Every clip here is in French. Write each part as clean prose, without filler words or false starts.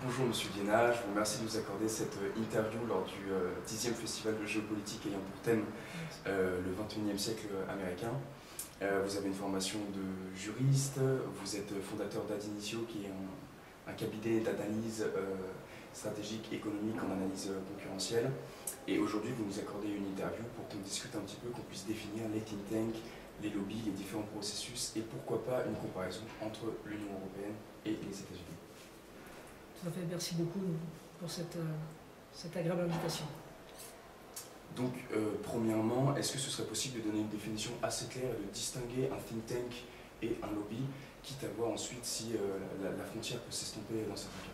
Bonjour Monsieur Guéna, je vous remercie de nous accorder cette interview lors du 10e festival de géopolitique ayant pour thème le 21e siècle américain. Vous avez une formation de juriste, vous êtes fondateur d'Adinitio qui est un cabinet d'analyse stratégique économique en analyse concurrentielle. Et aujourd'hui vous nous accordez une interview pour qu'on discute un petit peu, qu'on puisse définir les think tanks, les lobbies, les différents processus et pourquoi pas une comparaison entre l'Union européenne et les États-Unis. Tout à fait, merci beaucoup pour cette agréable invitation. Donc, premièrement, est-ce que ce serait possible de donner une définition assez claire et de distinguer un think tank et un lobby, quitte à voir ensuite si la frontière peut s'estomper dans certains cas?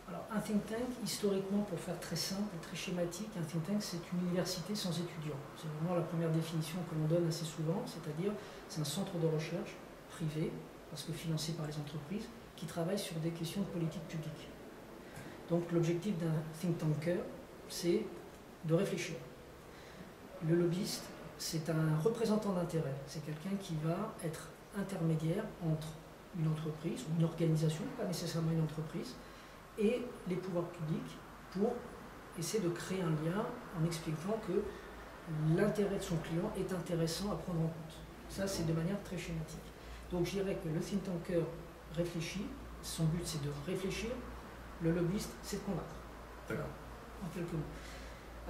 Alors, un think tank, historiquement, pour faire très simple et très schématique, un think tank, c'est une université sans étudiants. C'est vraiment la première définition que l'on donne assez souvent, c'est-à-dire c'est un centre de recherche privé, parce que financé par les entreprises, qui travaille sur des questions de politique publique. Donc l'objectif d'un think tanker, c'est de réfléchir. Le lobbyiste, c'est un représentant d'intérêt. C'est quelqu'un qui va être intermédiaire entre une entreprise, ou une organisation, pas nécessairement une entreprise, et les pouvoirs publics pour essayer de créer un lien en expliquant que l'intérêt de son client est intéressant à prendre en compte. Ça, c'est de manière très schématique. Donc je dirais que le think tanker réfléchit, son but c'est de réfléchir, le lobbyiste c'est de convaincre. D'accord. En quelques mots.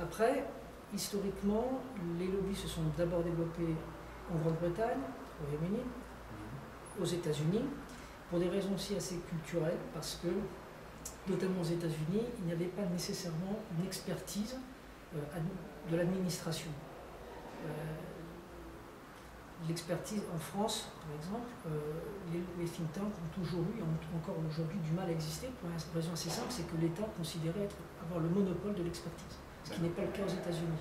Après, historiquement, les lobbies se sont d'abord développés en Grande-Bretagne, au Royaume-Uni, aux États-Unis, pour des raisons aussi assez culturelles, parce que, notamment aux États-Unis, il n'y avait pas nécessairement une expertise de l'administration. L'expertise en France, par exemple, les think tanks ont toujours eu, ont encore aujourd'hui du mal à exister pour une raison assez simple, c'est que l'État considérait avoir le monopole de l'expertise, ce qui n'est pas le cas aux États-Unis.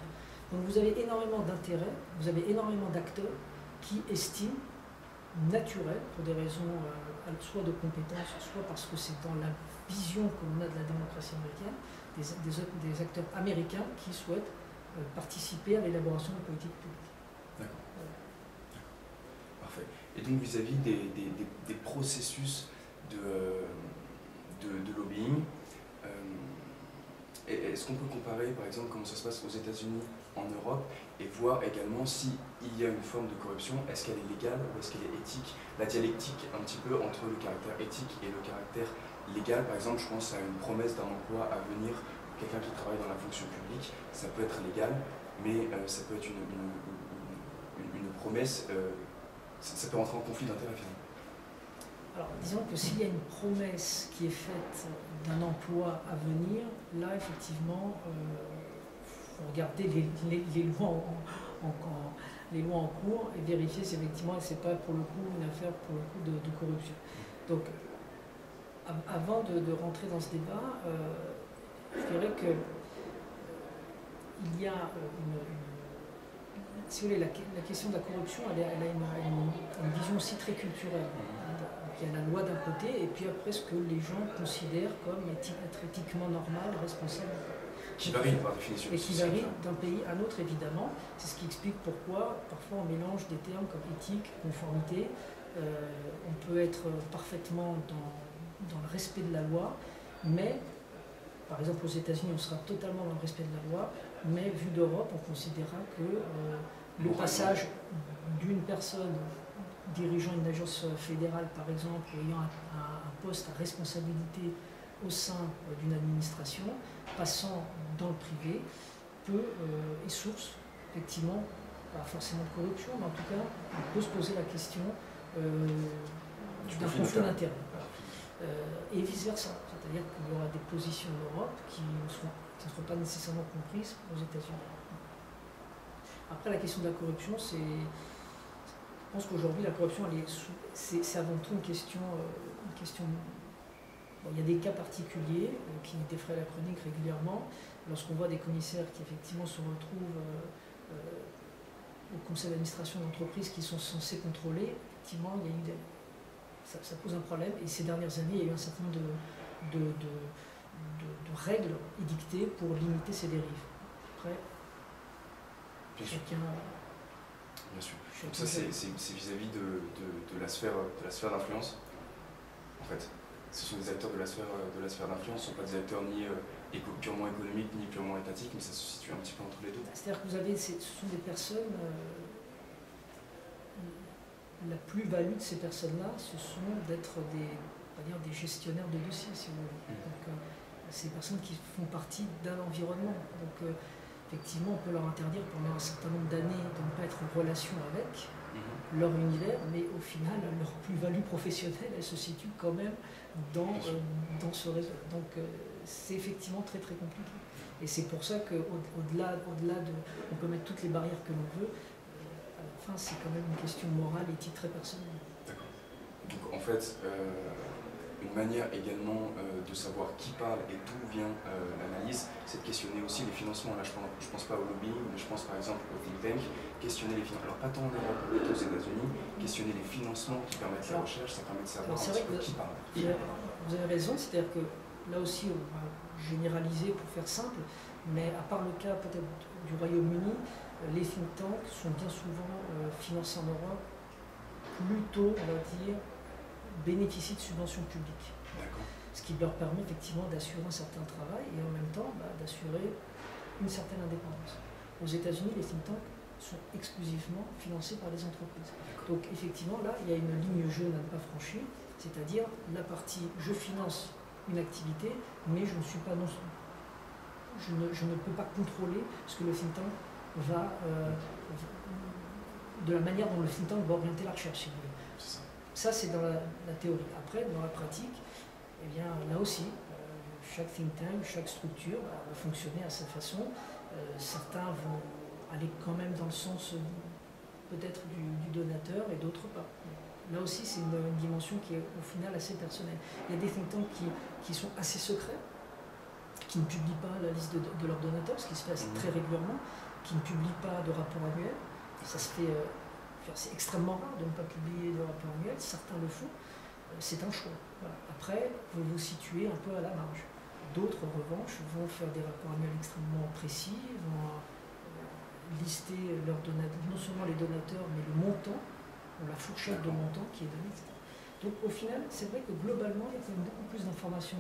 Donc vous avez énormément d'intérêts, vous avez énormément d'acteurs qui estiment naturel, pour des raisons soit de compétences, soit parce que c'est dans la vision que l'on a de la démocratie américaine, des acteurs américains qui souhaitent participer à l'élaboration de politiques publiques. D'accord. Parfait. Et donc vis-à-vis des processus de lobbying, est-ce qu'on peut comparer par exemple comment ça se passe aux États-Unis, en Europe, et voir également s'il y a une forme de corruption, est-ce qu'elle est légale ou est-ce qu'elle est éthique? La dialectique un petit peu entre le caractère éthique et le caractère légal, par exemple je pense à une promesse d'un emploi à venir, quelqu'un qui travaille dans la fonction publique, ça peut être légal, mais ça peut être une promesse, ça peut rentrer en conflit d'intérêts finalement. Alors, disons que s'il y a une promesse qui est faite d'un emploi à venir, là, effectivement, il faut regarder les lois en cours et vérifier si effectivement ce n'est pas pour le coup une affaire pour le coup de corruption. Donc, avant de rentrer dans ce débat, je dirais que il y a si vous voulez, la question de la corruption, elle a une vision aussi très culturelle. Il y a la loi d'un côté, et puis après ce que les gens considèrent comme être éthiquement normal, responsable. Qui varie par définition. Et qui varie d'un pays à un autre, évidemment. C'est ce qui explique pourquoi, parfois, on mélange des termes comme éthique, conformité. On peut être parfaitement dans le respect de la loi, mais, par exemple, aux États-Unis, on sera totalement dans le respect de la loi, mais vu d'Europe, on considérera que le passage d'une personne dirigeant une agence fédérale, par exemple, ayant un poste à responsabilité au sein d'une administration, passant dans le privé, est source, effectivement, pas forcément de corruption, mais en tout cas, on peut se poser la question d'un conflit d'intérêts. Et vice-versa, c'est-à-dire qu'il y aura des positions en Europe qui ne seront pas nécessairement comprises aux États-Unis. Après, la question de la corruption, je pense qu'aujourd'hui, la corruption, c'est avant tout une question. Bon, il y a des cas particuliers qui défraient la chronique régulièrement. Lorsqu'on voit des commissaires qui, effectivement, se retrouvent au conseil d'administration d'entreprises qui sont censés contrôler, effectivement, il y a eu ça pose un problème. Et ces dernières années, il y a eu un certain nombre de règles édictées pour limiter ces dérives. Après, chacun. Bien sûr. Donc ça, c'est vis-à-vis de la sphère d'influence, en fait. ce sont des acteurs de la sphère d'influence, ce ne sont pas des acteurs ni purement économiques ni purement étatiques, mais ça se situe un petit peu entre les deux. C'est-à-dire que ce sont des personnes, la plus-value de ces personnes-là, ce sont d'être des gestionnaires de dossiers, si vous voulez. Donc, c'est des personnes qui font partie d'un environnement. Donc, effectivement, on peut leur interdire pendant un certain nombre d'années de ne pas être en relation avec leur univers, mais au final, leur plus-value professionnelle, elle se situe quand même dans ce réseau. Donc, c'est effectivement très très compliqué. Et c'est pour ça qu'au-delà de... On peut mettre toutes les barrières que l'on veut, à la fin, c'est quand même une question morale, éthique, très personnelle. D'accord. Donc, en fait, une manière également de savoir qui parle et d'où vient l'analyse, c'est de questionner aussi les financements. Là, je pense pas au lobbying, mais je pense par exemple au think tank, questionner les financements. Alors, pas tant en Europe, mais aux États-Unis, questionner les financements qui permettent la recherche, ça permet de savoir un petit peu qui parle. Vous avez raison, c'est-à-dire que là aussi, on va généraliser pour faire simple, mais à part le cas peut-être du Royaume-Uni, les think tanks sont bien souvent financés en Europe, plutôt, on va dire, bénéficient de subventions publiques. Ce qui leur permet effectivement d'assurer un certain travail et en même temps d'assurer une certaine indépendance. Aux États-Unis, les think tanks sont exclusivement financés par les entreprises. Donc effectivement, là, il y a une ligne jaune à ne pas franchir, c'est-à-dire la partie je finance une activité, mais je ne suis pas je ne peux pas contrôler ce que le think tank va de la manière dont le think tank va orienter la recherche, si vous voulez. Ça, c'est dans la théorie. Après, dans la pratique, eh bien, là aussi, chaque think tank, chaque structure va fonctionner à sa façon. Certains vont aller quand même dans le sens peut-être du donateur et d'autres pas. Là aussi, c'est une dimension qui est au final assez personnelle. Il y a des think tanks qui sont assez secrets, qui ne publient pas la liste de leurs donateurs, ce qui se fait très régulièrement, qui ne publient pas de rapport annuel. Ça se fait, c'est extrêmement rare de ne pas publier de rapport annuel, certains le font, c'est un choix. Voilà. Après, vous vous situez un peu à la marge. D'autres, en revanche, vont faire des rapports annuels extrêmement précis, vont lister leurs donateurs, non seulement les donateurs, mais le montant, ou la fourchette de montant qui est donnée, etc. Donc au final, c'est vrai que globalement, il y a quand même beaucoup plus d'informations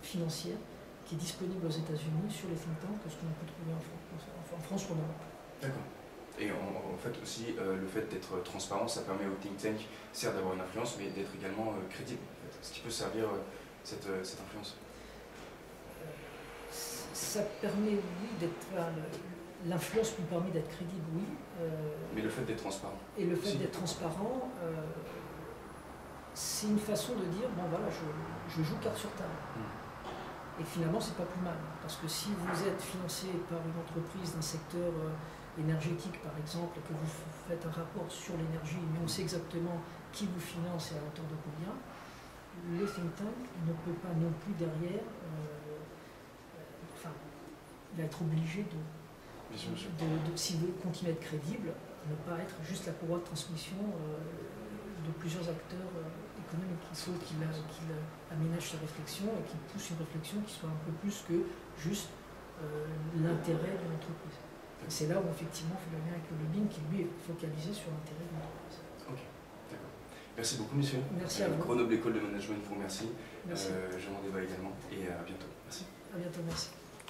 financières qui est disponible aux États-Unis sur les think tanks que ce qu'on peut trouver en France ou en Europe. D'accord. Et en fait aussi, le fait d'être transparent, ça permet au think tank, certes d'avoir une influence, mais d'être également crédible. En fait. Ce qui peut servir cette influence. Ça permet, oui, d'être... L'influence nous permet d'être crédible, oui. Mais le fait d'être transparent. Et le fait d'être transparent, c'est une façon de dire, bon voilà, je joue carte sur table. Et finalement, c'est pas plus mal. Parce que si vous êtes financé par une entreprise d'un secteur énergétique, par exemple, et que vous faites un rapport sur l'énergie, mais on sait exactement qui vous finance et à hauteur de combien, le think tank ne peut pas non plus derrière, il va être obligé si vous voulez continuer à être crédible, ne pas être juste la courroie de transmission de plusieurs acteurs économiques. Il faut qu'il aménage sa réflexion et qu'il pousse une réflexion qui soit un peu plus que juste l'intérêt de l'entreprise. C'est là où effectivement on fait le lien avec le lobbying qui lui est focalisé sur l'intérêt de l'entreprise. Ok, d'accord. Merci beaucoup monsieur. Merci à vous. Grenoble École de Management vous remercie. Merci. Jean Mandéva également et à bientôt. Merci. À bientôt, merci.